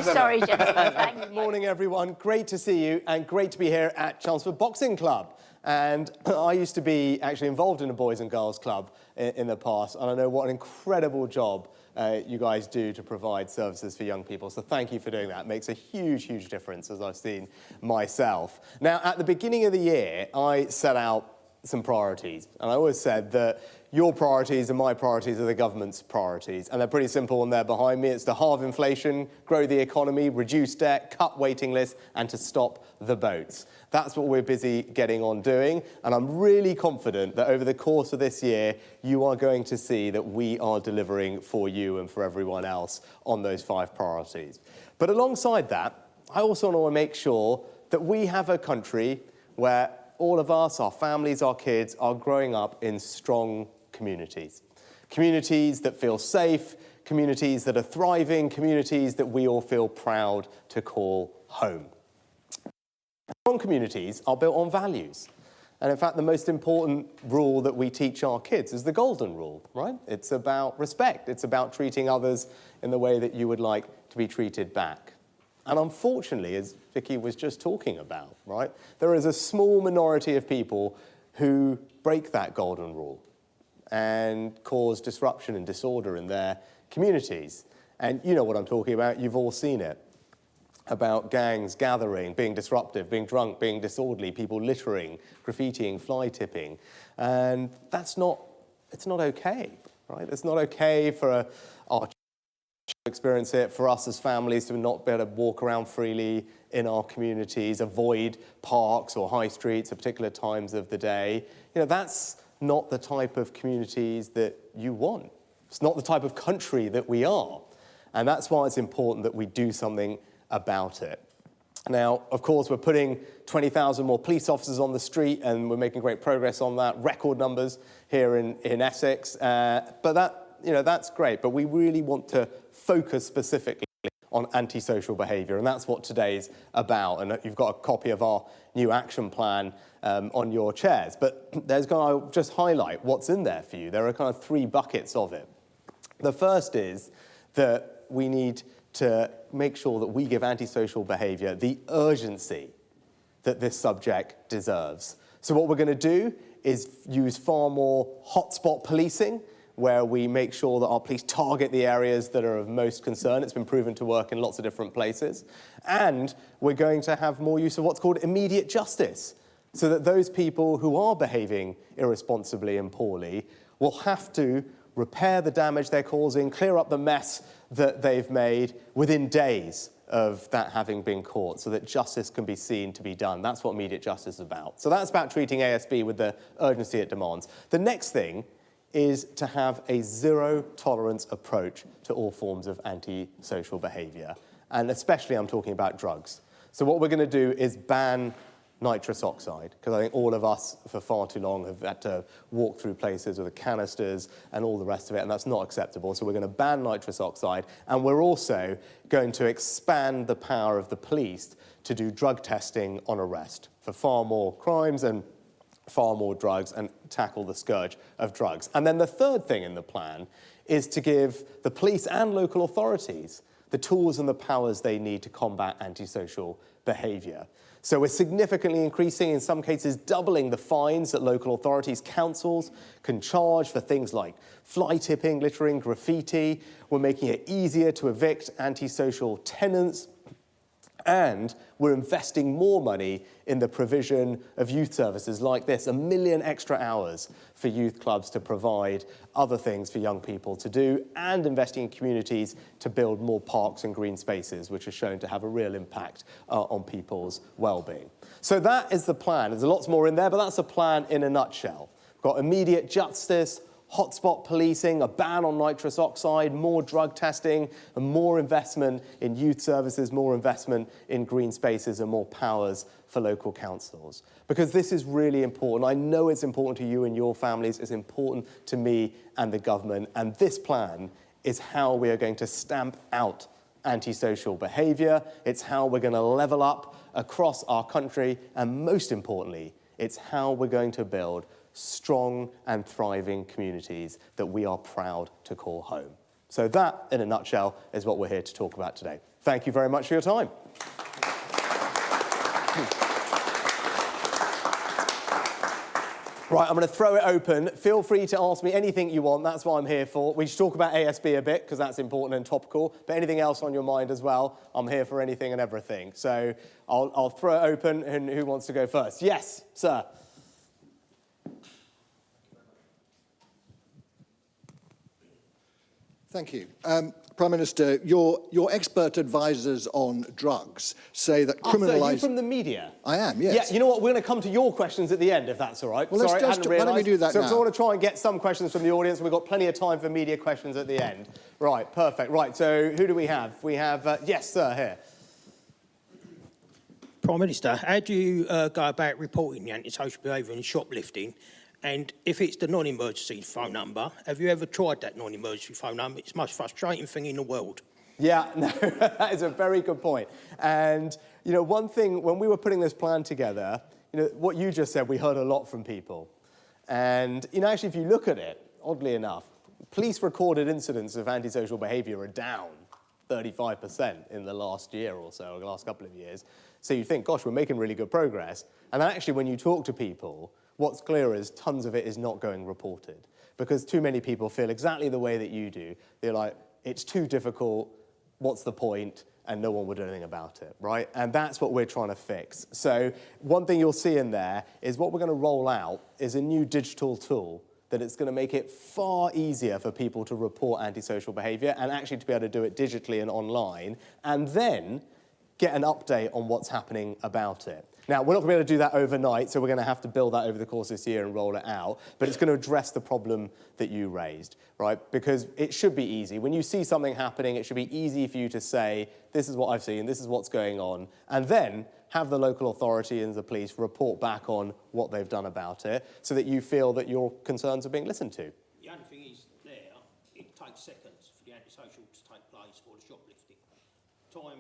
So sorry, gentlemen. Thank you. Good morning, everyone. Great to see you and great to be here at Chelmsford Boxing Club. And I used to be actually involved in a boys and girls club in the past, and I know what an incredible job you guys do to provide services for young people. So thank you for doing that. It makes a huge, huge difference, as I've seen myself. Now, at the beginning of the year, I set out some priorities, and I always said that your priorities and my priorities are the government's priorities, and they're pretty simple and they're behind me. It's to halve inflation, grow the economy, reduce debt, cut waiting lists, and to stop the boats. That's what we're busy getting on doing, and I'm really confident that over the course of this year, you are going to see that we are delivering for you and for everyone else on those 5 priorities. But alongside that, I also want to make sure that we have a country where all of us, our families, our kids, are growing up in strong communities. Communities that feel safe, communities that are thriving, communities that we all feel proud to call home. Strong communities are built on values. And in fact, the most important rule that we teach our kids is the golden rule, right? It's about respect. It's about treating others in the way that you would like to be treated back. And unfortunately, as Vicky was just talking about, right, there is a small minority of people who break that golden rule and cause disruption and disorder in their communities. And you know what I'm talking about, you've all seen it. About gangs gathering, being disruptive, being drunk, being disorderly, people littering, graffitiing, fly tipping. And it's not okay, right? It's not okay for our children to experience it, for us as families to not be able to walk around freely in our communities, avoid parks or high streets at particular times of the day. You know, that's not the type of communities that you want. It's not the type of country that we are. And that's why it's important that we do something about it. Now, of course, we're putting 20,000 more police officers on the street, and we're making great progress on that, record numbers here in Essex. But that's great. But we really want to focus specifically on antisocial behaviour, and that's what today's about. And you've got a copy of our new action plan on your chairs. But I'll just highlight what's in there for you. There are kind of 3 buckets of it. The first is that we need to make sure that we give antisocial behaviour the urgency that this subject deserves. So what we're going to do is use far more hotspot policing, where we make sure that our police target the areas that are of most concern. It's been proven to work in lots of different places. And we're going to have more use of what's called immediate justice, so that those people who are behaving irresponsibly and poorly will have to repair the damage they're causing, clear up the mess that they've made within days of that having been caught, so that justice can be seen to be done. That's what immediate justice is about. So that's about treating ASB with the urgency it demands. The next thing is to have a zero-tolerance approach to all forms of antisocial behaviour, and especially I'm talking about drugs. So what we're going to do is ban nitrous oxide, because I think all of us for far too long have had to walk through places with the canisters and all the rest of it, and that's not acceptable. So we're going to ban nitrous oxide, and we're also going to expand the power of the police to do drug testing on arrest for far more crimes and far more drugs, and tackle the scourge of drugs. And then the third thing in the plan is to give the police and local authorities the tools and the powers they need to combat antisocial behaviour. So we're significantly increasing, in some cases doubling, the fines that local authorities, councils can charge for things like fly tipping, littering, graffiti. We're making it easier to evict antisocial tenants. And we're investing more money in the provision of youth services like this, 1 million extra hours for youth clubs to provide other things for young people to do, and investing in communities to build more parks and green spaces, which are shown to have a real impact on people's well-being. So that is the plan. There's lots more in there, but that's a plan in a nutshell. We've got immediate justice, hotspot policing, a ban on nitrous oxide, more drug testing, and more investment in youth services, more investment in green spaces, and more powers for local councils. Because this is really important. I know it's important to you and your families. It's important to me and the government. And this plan is how we are going to stamp out antisocial behaviour. It's how we're going to level up across our country. And most importantly, it's how we're going to build strong and thriving communities that we are proud to call home. So that, in a nutshell, is what we're here to talk about today. Thank you very much for your time. Right, I'm going to throw it open. Feel free to ask me anything you want. That's what I'm here for. We should talk about ASB a bit, because that's important and topical. But anything else on your mind as well, I'm here for anything and everything. So I'll throw it open. And who wants to go first? Yes, sir. Thank you. Prime Minister, your expert advisors on drugs say that So criminalising... you're from the media? I am, yes. Yeah, you know what? We're going to come to your questions at the end, if that's all right. Well, Sorry, I hadn't realised. why don't we do that so, now? So I want to try and get some questions from the audience. We've got plenty of time for media questions at the end. Right, perfect. Right, so who do we have? We have, yes, sir, here. Prime Minister, how do you go about reporting the antisocial behaviour and shoplifting? And if it's the non-emergency phone number, have you ever tried that non-emergency phone number? It's the most frustrating thing in the world. Yeah, no, that is a very good point. And, you know, one thing, when we were putting this plan together, you know, what you just said, we heard a lot from people. And, you know, actually, if you look at it, oddly enough, police recorded incidents of antisocial behaviour are down 35% in the last year or so, or the last couple of years. So you think, gosh, we're making really good progress. And then actually, when you talk to people, what's clear is tons of it is not going reported, because too many people feel exactly the way that you do. They're like, it's too difficult, what's the point? And no one would do anything about it, right? And that's what we're trying to fix. So one thing you'll see in there is what we're going to roll out is a new digital tool that it's going to make it far easier for people to report antisocial behaviour and actually to be able to do it digitally and online, and then get an update on what's happening about it. Now, we're not going to be able to do that overnight, so we're going to have to build that over the course of this year and roll it out, but it's going to address the problem that you raised, right? Because it should be easy. When you see something happening, it should be easy for you to say, this is what I've seen, this is what's going on, and then have the local authority and the police report back on what they've done about it, so that you feel that your concerns are being listened to. The only thing is, it takes seconds for the antisocial to take place or the shoplifting. Time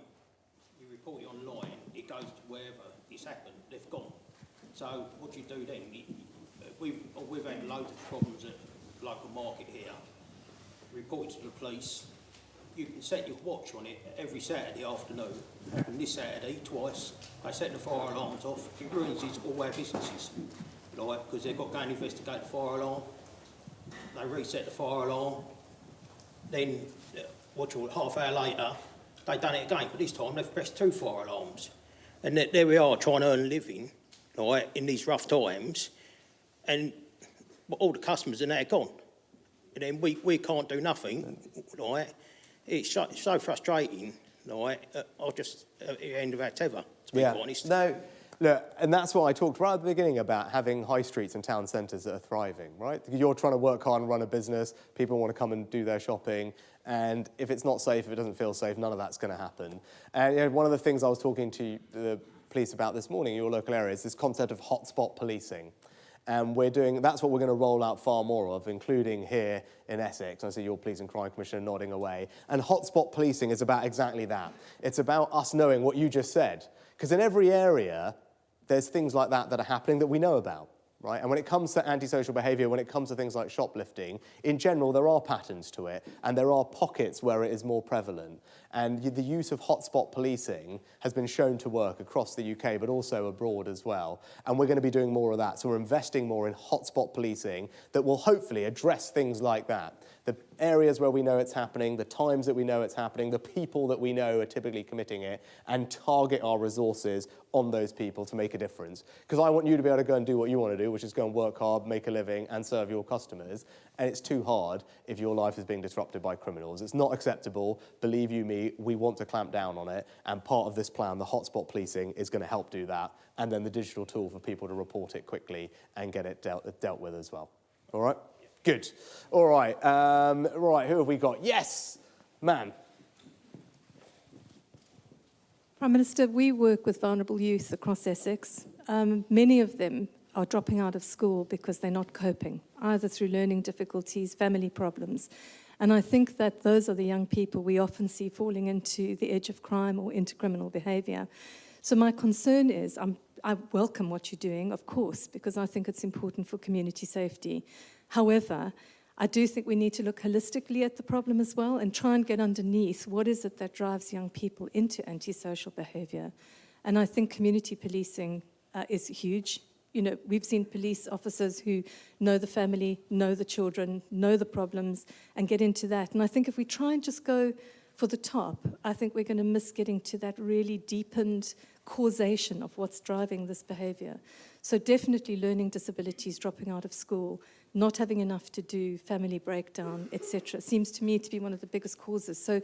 you report it online, it goes to wherever it's happened, they've gone. So what do you do then? We've had loads of problems at the local market here. Report it to the police. You can set your watch on it every Saturday afternoon. Happened this Saturday twice. They set the fire alarms off. It ruins all our businesses, right? Because they've got to go and investigate the fire alarm. They reset the fire alarm. Then, half hour later, they've done it again, but this time they've pressed 2 fire alarms. And there we are trying to earn a living, right, in these rough times, and all the customers are now gone. And then we can't do nothing, right? It's so frustrating, right? I'll just at the end of our tether, to be honest. No, look, and that's what I talked right at the beginning about, having high streets and town centres that are thriving, right? You're trying to work hard and run a business, people want to come and do their shopping, and if it's not safe, if it doesn't feel safe, none of that's going to happen. And you know, one of the things I was talking to the police about this morning in your local area is this concept of hotspot policing. And that's what we're going to roll out far more of, including here in Essex. I see your Police and Crime Commissioner nodding away. And hotspot policing is about exactly that. It's about us knowing what you just said. Because in every area, there's things like that are happening that we know about, right? And when it comes to antisocial behaviour, when it comes to things like shoplifting, in general, there are patterns to it, and there are pockets where it is more prevalent. And the use of hotspot policing has been shown to work across the UK, but also abroad as well. And we're going to be doing more of that. So we're investing more in hotspot policing that will hopefully address things like that. The areas where we know it's happening, the times that we know it's happening, the people that we know are typically committing it, and target our resources on those people to make a difference. Because I want you to be able to go and do what you want to do, which is go and work hard, make a living, and serve your customers. And it's too hard if your life is being disrupted by criminals. It's not acceptable. Believe you me, we want to clamp down on it. And part of this plan, the hotspot policing, is going to help do that. And then the digital tool for people to report it quickly and get it dealt with as well. All right? Good. All right. Right, who have we got? Yes, ma'am. Prime Minister, we work with vulnerable youth across Essex. Many of them are dropping out of school because they're not coping, either through learning difficulties, family problems. And I think that those are the young people we often see falling into the edge of crime or into criminal behaviour. So my concern is, I welcome what you're doing, of course, because I think it's important for community safety. However, I do think we need to look holistically at the problem as well and try and get underneath what is it that drives young people into antisocial behaviour. And I think community policing is huge. You know, we've seen police officers who know the family, know the children, know the problems, and get into that. And I think if we try and just go for the top, I think we're going to miss getting to that really deepened causation of what's driving this behaviour. So definitely learning disabilities, dropping out of school, not having enough to do, family breakdown, etc., seems to me to be one of the biggest causes. So